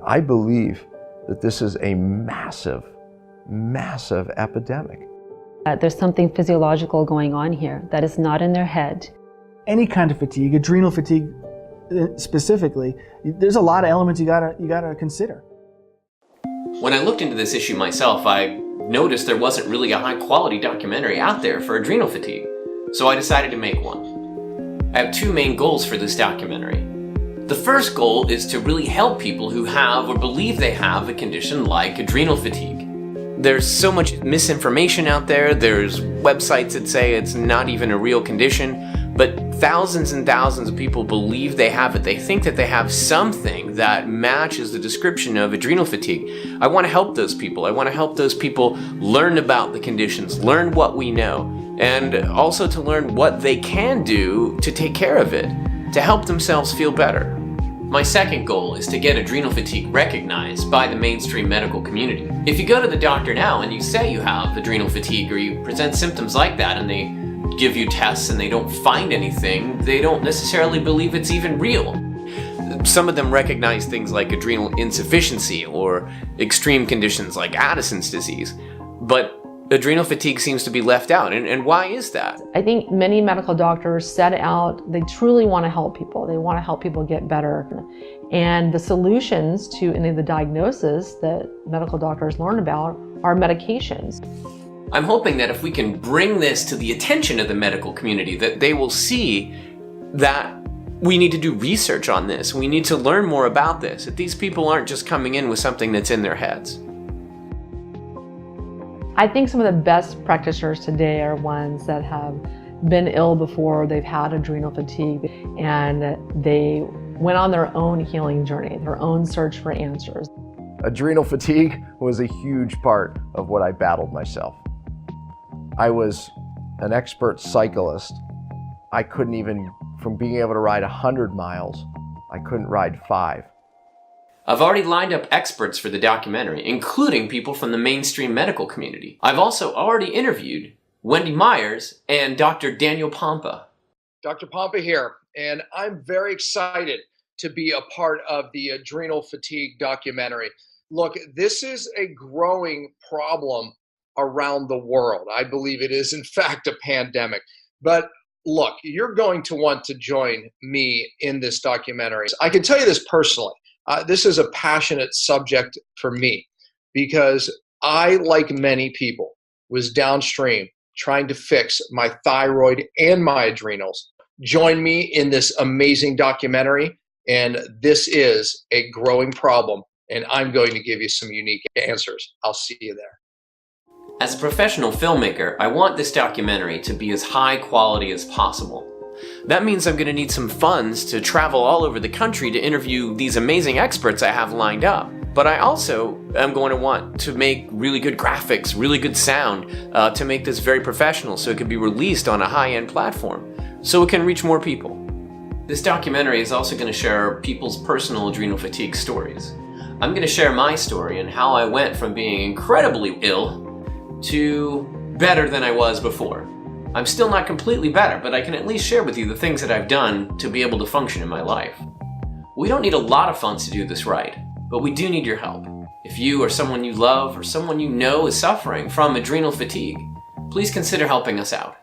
I believe that this is a massive, massive epidemic. There's something physiological going on here that is not in their head. Any kind of fatigue, adrenal fatigue specifically, there's a lot of elements you gotta consider. When I looked into this issue myself, I noticed there wasn't really a high-quality documentary out there for adrenal fatigue, so I decided to make one. I have two main goals for this documentary. The first goal is to really help people who have or believe they have a condition like adrenal fatigue. There's so much misinformation out there. There's websites that say it's not even a real condition, but thousands and thousands of people believe they have it. They think that they have something that matches the description of adrenal fatigue. I want to help those people. I want to help those people learn about the conditions, learn what we know, and also to learn what they can do to take care of it, to help themselves feel better. My second goal is to get adrenal fatigue recognized by the mainstream medical community. If you go to the doctor now and you say you have adrenal fatigue or you present symptoms like that and they give you tests and they don't find anything, they don't necessarily believe it's even real. Some of them recognize things like adrenal insufficiency or extreme conditions like Addison's disease, but adrenal fatigue seems to be left out. And why is that? I think many medical doctors set out, they truly want to help people. They want to help people get better. And the solutions to any of the diagnoses that medical doctors learn about are medications. I'm hoping that if we can bring this to the attention of the medical community, that they will see that we need to do research on this. We need to learn more about this, that these people aren't just coming in with something that's in their heads. I think some of the best practitioners today are ones that have been ill before, they've had adrenal fatigue, and they went on their own healing journey, their own search for answers. Adrenal fatigue was a huge part of what I battled myself. I was an expert cyclist. I couldn't even, from being able to ride 100 miles, I couldn't ride 5. I've already lined up experts for the documentary, including people from the mainstream medical community. I've also already interviewed Wendy Myers and Dr. Daniel Pompa. Dr. Pompa here, and I'm very excited to be a part of the adrenal fatigue documentary. Look, this is a growing problem around the world. I believe it is, in fact, a pandemic. But look, you're going to want to join me in this documentary. I can tell you this personally. This is a passionate subject for me because I, like many people, was downstream trying to fix my thyroid and my adrenals. Join me in this amazing documentary, and this is a growing problem, and I'm going to give you some unique answers. I'll see you there. As a professional filmmaker, I want this documentary to be as high quality as possible. That means I'm going to need some funds to travel all over the country to interview these amazing experts I have lined up. But I also am going to want to make really good graphics, really good sound, to make this very professional so it can be released on a high-end platform, so it can reach more people. This documentary is also going to share people's personal adrenal fatigue stories. I'm going to share my story and how I went from being incredibly ill to better than I was before. I'm still not completely better, but I can at least share with you the things that I've done to be able to function in my life. We don't need a lot of funds to do this right, but we do need your help. If you or someone you love or someone you know is suffering from adrenal fatigue, please consider helping us out.